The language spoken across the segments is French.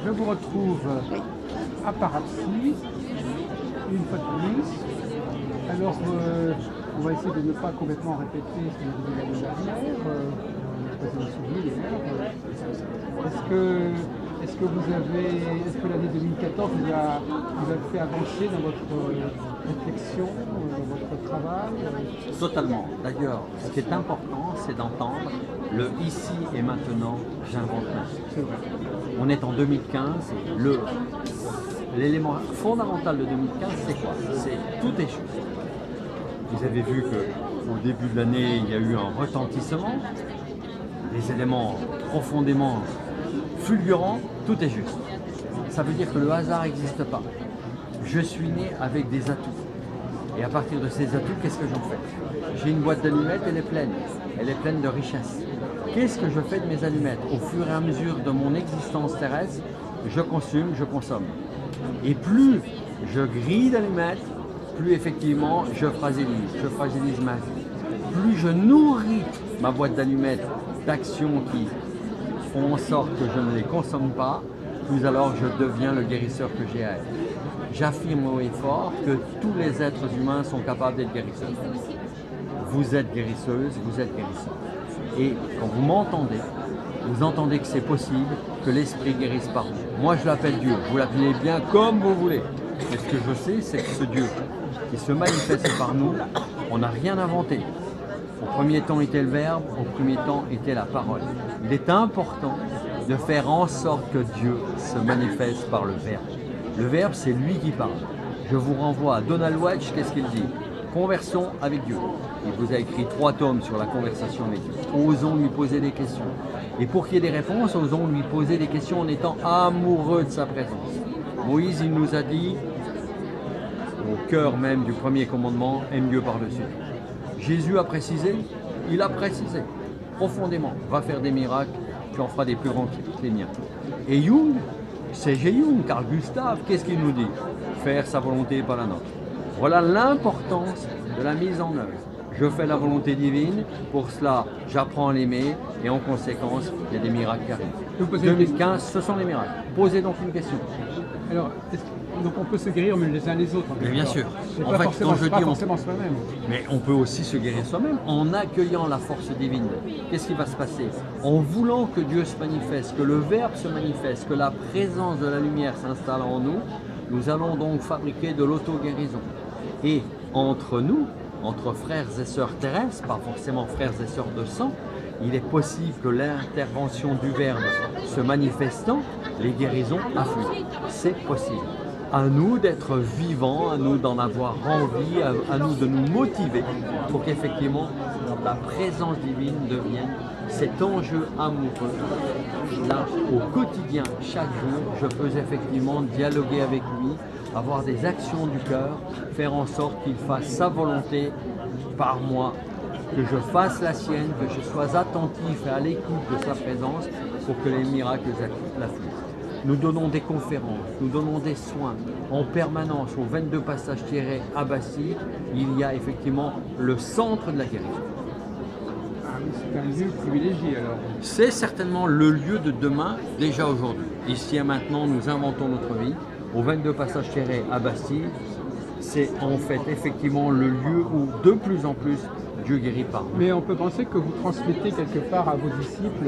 je vous retrouve à Parapsy, une fois de plus. Alors, on va essayer de ne pas complètement répéter ce que vous avez dit l'année dernière. Vous avez souvenir d'ailleurs. Est-ce que l'année 2014 vous a fait avancer dans votre réflexion, dans votre travail? Totalement. D'ailleurs, ce qui est important, c'est d'entendre le ici et maintenant, j'invente ma C'est vrai. On est en 2015 et l'élément fondamental de 2015, c'est quoi? C'est tout est juste. Vous avez vu qu'au début de l'année, il y a eu un retentissement, des éléments profondément fulgurants, tout est juste. Ça veut dire que le hasard n'existe pas. Je suis né avec des atouts. Et à partir de ces atouts, qu'est-ce que j'en fais? J'ai une boîte d'allumettes, elle est pleine de richesses. Qu'est-ce que je fais de mes allumettes? Au fur et à mesure de mon existence terrestre, je consomme, je consomme. Et plus je grille d'allumettes, plus effectivement je fragilise ma vie. Plus je nourris ma boîte d'allumettes d'actions qui font en sorte que je ne les consomme pas, plus alors je deviens le guérisseur que j'ai à être. J'affirme haut et fort que tous les êtres humains sont capables d'être guérisseurs. Vous êtes guérisseuse, vous êtes guérisseur. Et quand vous m'entendez, vous entendez que c'est possible que l'esprit guérisse par vous. Moi je l'appelle Dieu, vous l'appelez bien comme vous voulez. Mais ce que je sais, c'est que ce Dieu qui se manifeste par nous, on n'a rien inventé. Au premier temps était le Verbe, au premier temps était la parole. Il est important de faire en sorte que Dieu se manifeste par le Verbe. Le Verbe, c'est lui qui parle. Je vous renvoie à Donald Wedge, qu'est-ce qu'il dit? Conversons avec Dieu. Il vous a écrit 3 tomes sur la conversation avec Dieu. Osons lui poser des questions. Et pour qu'il y ait des réponses, osons lui poser des questions en étant amoureux de sa présence. Moïse, il nous a dit, au cœur même du premier commandement, aime Dieu par-dessus. Jésus a précisé, il a précisé profondément, va faire des miracles, tu en feras des plus grands que les miens. Et Jung, C.G. Jung, Carl Gustav, qu'est-ce qu'il nous dit? Faire sa volonté, pas la nôtre. Voilà l'importance de la mise en œuvre. Je fais la volonté divine, pour cela j'apprends à l'aimer et en conséquence il y a des miracles qui arrivent. 2015, ce sont les miracles. Posez donc une question. Alors, donc on peut se guérir les uns les autres. Mais bien sûr. Et En pas fait, forcément, quand je pas dis forcément soi-même. Mais on peut aussi se guérir soi-même en accueillant la force divine. Qu'est-ce qui va se passer? En voulant que Dieu se manifeste, que le Verbe se manifeste, que la présence de la lumière s'installe en nous, nous allons donc fabriquer de l'auto-guérison. Et entre nous, entre frères et sœurs terrestres, pas forcément frères et sœurs de sang, il est possible que l'intervention du Verbe se manifestant, les guérisons affluent. C'est possible. À nous d'être vivants, à nous d'en avoir envie, à nous de nous motiver pour qu'effectivement la présence divine devienne cet enjeu amoureux. Là, au quotidien, chaque jour, je peux effectivement dialoguer avec lui, avoir des actions du cœur, faire en sorte qu'il fasse sa volonté par moi, que je fasse la sienne, que je sois attentif et à l'écoute de sa présence pour que les miracles l'affluent. Nous donnons des conférences, nous donnons des soins en permanence aux 22 passages Thierry à Bastille. Il y a effectivement le centre de la guérison. Ah oui, c'est un lieu privilégié alors. C'est certainement le lieu de demain, déjà aujourd'hui. Ici et maintenant, nous inventons notre vie. Aux 22 passages Thierry à Bastille, c'est en fait effectivement le lieu où de plus en plus Dieu guérit par nous. Mais on peut penser que vous transmettez quelque part à vos disciples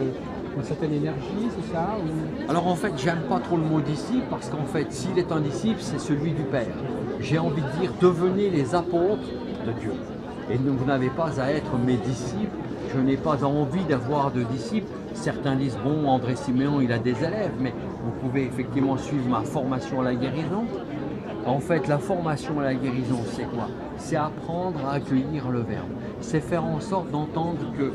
une certaine énergie, c'est ça ou... Alors en fait, j'aime pas trop le mot disciple parce qu'en fait, s'il est un disciple, c'est celui du Père. J'ai envie de dire, devenez les apôtres de Dieu. Et vous n'avez pas à être mes disciples. Je n'ai pas envie d'avoir de disciples. Certains disent, bon, André Siméon, il a des élèves, mais vous pouvez effectivement suivre ma formation à la guérison. En fait, la formation à la guérison, c'est quoi? C'est apprendre à accueillir le Verbe. C'est faire en sorte d'entendre que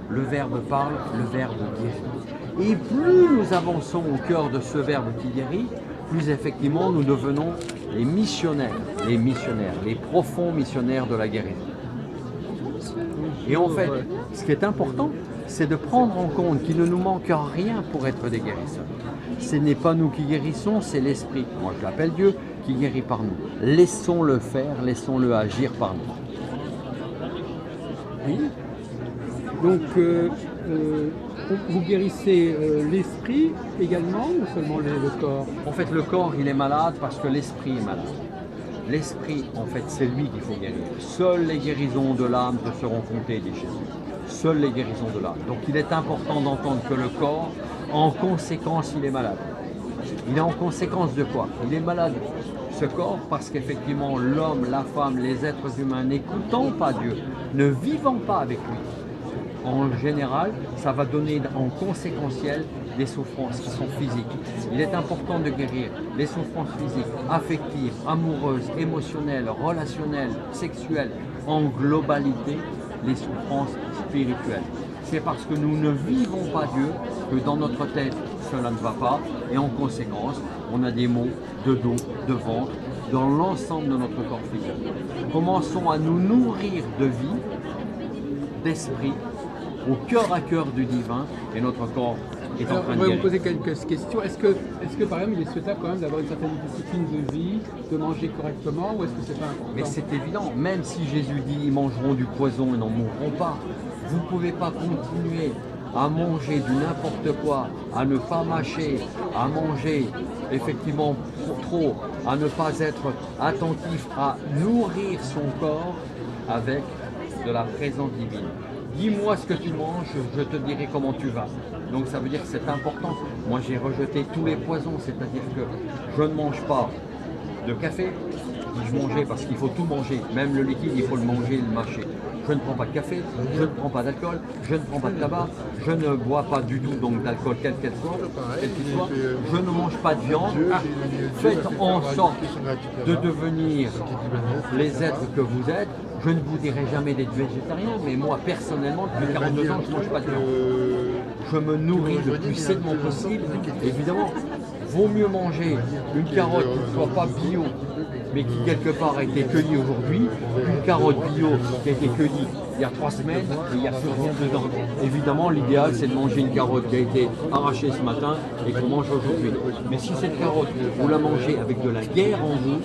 le Verbe parle, le Verbe guérit. Et plus nous avançons au cœur de ce Verbe qui guérit, plus effectivement nous devenons les missionnaires, les profonds missionnaires de la guérison. Et en fait, ce qui est important, c'est de prendre en compte qu'il ne nous manque rien pour être des guérisseurs. Ce n'est pas nous qui guérissons, c'est l'Esprit, moi je l'appelle Dieu, qui guérit par nous. Laissons-le faire, laissons-le agir par nous. Oui. Donc, vous guérissez l'esprit également ou seulement le corps? En fait, le corps, il est malade parce que l'esprit est malade. L'esprit, en fait, c'est lui qu'il faut guérir. Seules les guérisons de l'âme te seront comptées, dit Jésus. Seules les guérisons de l'âme. Donc il est important d'entendre que le corps, en conséquence, il est malade. Il est en conséquence de quoi? Il est malade, ce corps, parce qu'effectivement, l'homme, la femme, les êtres humains, n'écoutant pas Dieu, ne vivant pas avec lui, en général, ça va donner en conséquentiel des souffrances qui sont physiques. Il est important de guérir les souffrances physiques, affectives, amoureuses, émotionnelles, relationnelles, sexuelles, en globalité, les souffrances spirituelles. C'est parce que nous ne vivons pas Dieu que dans notre tête, cela ne va pas, et en conséquence, on a des maux de dos, de ventre, dans l'ensemble de notre corps physique. Commençons à nous nourrir de vie, d'esprit, au cœur à cœur du divin, et notre corps est en Alors, train on de va vous guérir. poser quelques questions. Est-ce que par exemple, il est souhaitable quand même d'avoir une certaine discipline de vie, de manger correctement, ou est-ce que c'est pas important? Mais c'est évident, même si Jésus dit ils mangeront du poison et n'en mourront pas, vous ne pouvez pas continuer à manger du n'importe quoi, à ne pas mâcher, à manger effectivement pour trop, à ne pas être attentif à nourrir son corps avec de la présence divine. Dis-moi ce que tu manges, je te dirai comment tu vas. Donc ça veut dire que c'est important. Moi j'ai rejeté tous les poisons, c'est-à-dire que je ne mange pas de café, je mangeais parce qu'il faut tout manger, même le liquide il faut le manger et le mâcher. Je ne prends pas de café, je ne prends pas d'alcool, je ne prends pas de tabac, je ne bois pas du tout donc d'alcool quel qu'il soit, je ne mange pas de viande. Faites en sorte de devenir les êtres que vous êtes. Je ne vous dirai jamais d'être végétarien, mais moi personnellement, depuis 42 ans, je ne mange pas de viande. Je me nourris le plus sainement possible. Évidemment, vaut mieux manger une carotte qui ne soit pas bio, mais qui quelque part a été cueillie aujourd'hui, une carotte bio qui a été cueillie il y a 3 semaines et il n'y a plus rien dedans. Évidemment, l'idéal c'est de manger une carotte qui a été arrachée ce matin et qu'on mange aujourd'hui. Mais si cette carotte, vous la mangez avec de la guerre en vous,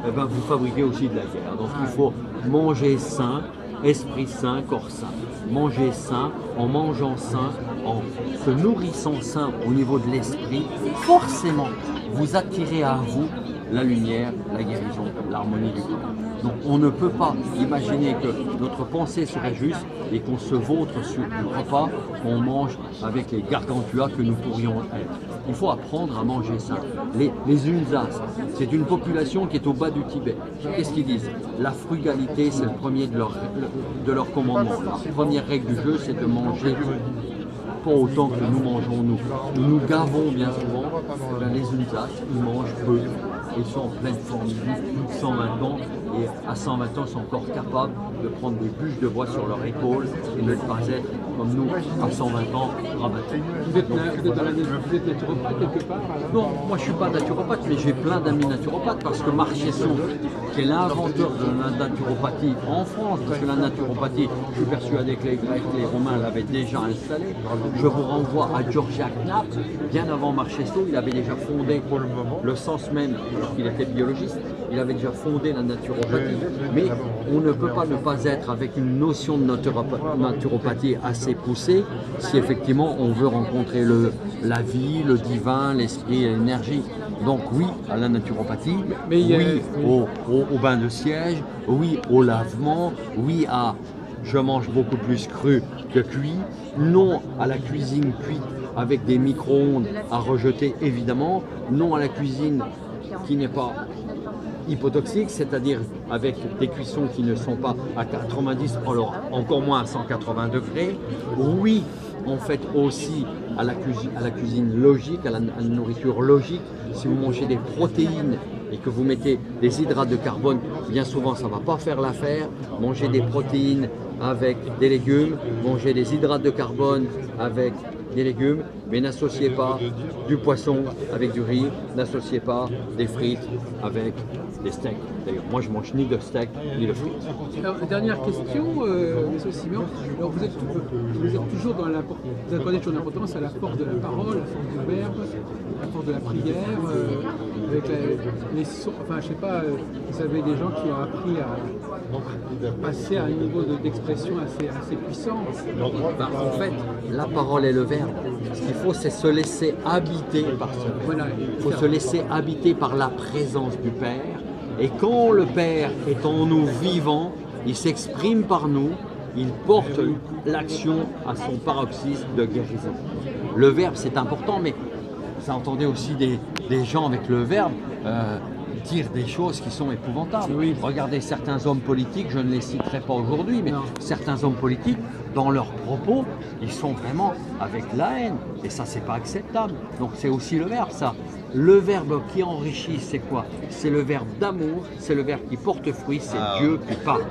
eh ben, vous fabriquez aussi de la guerre. Donc il faut manger sain, esprit sain, corps sain. Manger sain, en mangeant sain, en se nourrissant sain au niveau de l'esprit, forcément, vous attirez à vous la lumière, la guérison, l'harmonie du corps. Donc on ne peut pas imaginer que notre pensée serait juste et qu'on se vautre sur le repas qu'on mange avec les gargantuas que nous pourrions être. Il faut apprendre à manger sain. Les Unzas, c'est une population qui est au bas du Tibet. Qu'est-ce qu'ils disent? La frugalité, c'est le premier de leur commandement. La première règle du jeu, c'est de manger pas autant que nous mangeons nous. Nous gavons bien souvent. Eh bien, les Unzas, ils mangent peu. Ils sont en pleine forme, ils vivent plus de 120 ans et à 120 ans ils sont encore capables de prendre des bûches de bois sur leur épaule et ne pas être comme nous à 120 ans rabattus. Vous êtes naturopathe quelque part alors? Non, moi je ne suis pas naturopathe, mais j'ai plein d'amis naturopathes parce que Marc Chesson, qui est l'inventeur de la naturopathie en France, parce que la naturopathie, je suis persuadé que les Grecs, les Romains l'avaient déjà installée. Je vous renvoie à Georgia Knapp, bien avant Marc Chesson, il avait déjà fondé le sens même, alors qu'il était biologiste, il avait déjà fondé la naturopathie. Mais on ne peut pas ne pas être avec une notion de naturopathie assez poussée si effectivement on veut rencontrer la vie, le divin, l'esprit et l'énergie. Donc oui à la naturopathie, oui au bain de siège, oui au lavement, oui à je mange beaucoup plus cru que cuit, non à la cuisine cuite avec des micro-ondes à rejeter évidemment, non à la cuisine qui n'est pas hypotoxique, c'est-à-dire avec des cuissons qui ne sont pas à 90, alors encore moins à 180 degrés. Oui, en fait aussi à la cuisine logique, à la nourriture logique. Si vous mangez des protéines et que vous mettez des hydrates de carbone, bien souvent ça ne va pas faire l'affaire. Mangez des protéines avec des légumes, mangez des hydrates de carbone avec des légumes Mais n'associez pas du poisson avec du riz, n'associez pas des frites avec des steaks. D'ailleurs, moi je mange ni de steak ni de frites. Alors, dernière question, M. Simon. Alors, vous êtes toujours dans l'importance, vous accordez toujours l'importance à la force de la parole, la force du verbe, la force de la prière, avec les sons. Enfin, je sais pas, vous avez des gens qui ont appris à passer à un niveau d'expression assez puissant. Ben, en fait, la parole et le verbe, ce qu'il faut, c'est se laisser habiter par ce verbe. Voilà. Il faut se laisser habiter par la présence du Père. Et quand le Père est en nous vivant, il s'exprime par nous, il porte l'action à son paroxysme de guérison. Le verbe, c'est important, mais vous entendez aussi des gens avec le verbe dire des choses qui sont épouvantables. Oui. Regardez certains hommes politiques, je ne les citerai pas aujourd'hui, mais certains hommes politiques, dans leurs propos, ils sont vraiment avec la haine. Et ça, c'est pas acceptable. Donc c'est aussi le verbe, ça. Le verbe qui enrichit, c'est quoi? C'est le verbe d'amour, c'est le verbe qui porte fruit, c'est Dieu qui parle.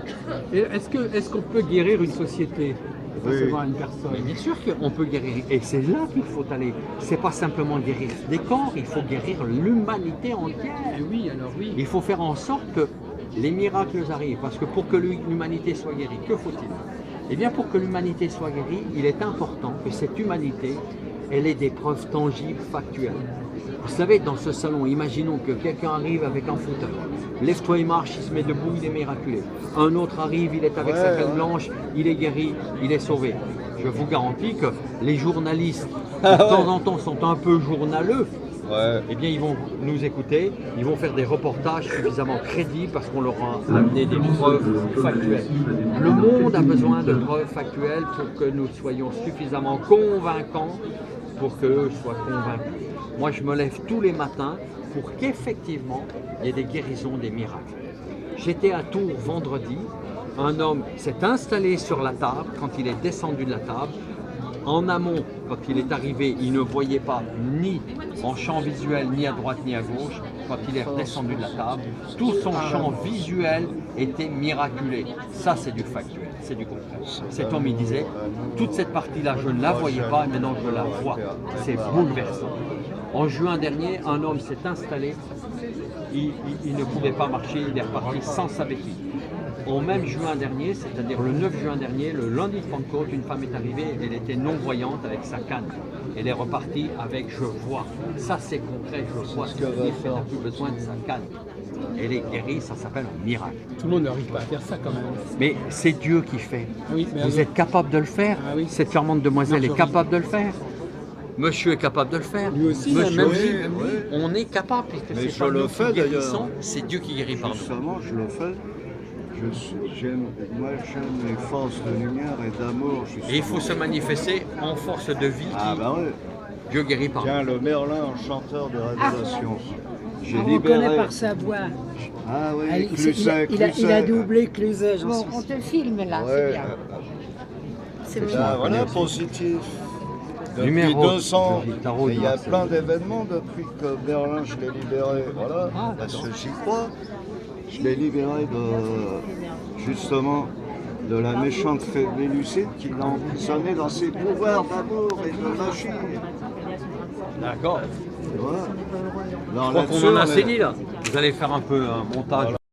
Et est-ce qu'on peut guérir une société? Pas seulement une personne. Mais bien sûr qu'on peut guérir, et c'est là qu'il faut aller. C'est pas simplement guérir des corps, il faut guérir l'humanité entière. Et oui, alors oui. Il faut faire en sorte que les miracles arrivent, parce que pour que l'humanité soit guérie, que faut-il? Eh bien, pour que l'humanité soit guérie, il est important que cette humanité, elle ait des preuves tangibles, factuelles. Vous savez, dans ce salon, imaginons que quelqu'un arrive avec un fauteuil. Lève-toi et marche, il se met debout, il est miraculé. Un autre arrive, il est avec sa canne blanche, il est guéri, il est sauvé. Je vous garantis que les journalistes, qui de temps en temps sont un peu journaleux, eh bien ils vont nous écouter, ils vont faire des reportages suffisamment crédibles parce qu'on leur a amené des preuves factuelles. Le monde a besoin de preuves factuelles pour que nous soyons suffisamment convaincants pour qu'eux soient convaincus. Moi, je me lève tous les matins pour qu'effectivement, il y ait des guérisons, des miracles. J'étais à Tours vendredi, un homme s'est installé sur la table quand il est descendu de la table. En amont, quand il est arrivé, il ne voyait pas ni en champ visuel, ni à droite, ni à gauche. Quand il est redescendu de la table, tout son champ visuel était miraculé. Ça, c'est du factuel, c'est du concret. Cet homme, il disait, toute cette partie-là, je ne la voyais pas, maintenant je la vois. C'est bouleversant. En juin dernier, un homme s'est installé, il ne pouvait pas marcher, il est reparti sans sa béquille. En même juin dernier, c'est-à-dire le 9 juin dernier, le lundi de Pentecôte, une femme est arrivée, elle était non-voyante avec sa canne. Elle est repartie avec « je vois ». Ça, c'est concret, je vois. Elle n'a plus besoin de sa canne. Elle est guérie, ça s'appelle un miracle. Tout le monde n'arrive pas à faire ça quand même. Mais c'est Dieu qui fait. Oui, mais vous êtes capable de le faire. Cette charmante demoiselle est capable de le faire. Monsieur est capable de le faire. Lui aussi, Monsieur, même lui. on est capable, puisque Mais c'est pas je nous le fais qui guérissons, d'ailleurs. c'est Dieu qui guérit par nous. Justement, je le fais. Moi, j'aime les forces de lumière et d'amour. Et il faut se manifester en force de vie qui Ah ben oui. Dieu guérit par nous. Tiens, le Merlin, chanteur de révélation. J'ai On reconnaît libéré. par sa voix. Ah oui, Allez, Cluzet, il a Cluzet. doublé Cluzet, j'en Bon, suis on sûr. te filme là, c'est Ouais. bien. C'est Ben, bien. voilà, positif. Depuis Numéro 200, de tarot et il y de a Marseille. plein d'événements depuis que Berlin, je l'ai libéré. Voilà, parce que j'y crois. Je l'ai libéré justement de la méchante Fémilucide qui l'a emprisonné dans ses pouvoirs d'amour et de magie. D'accord. Voilà. Je crois qu'on en a assez dit là. Vous allez faire un peu un montage.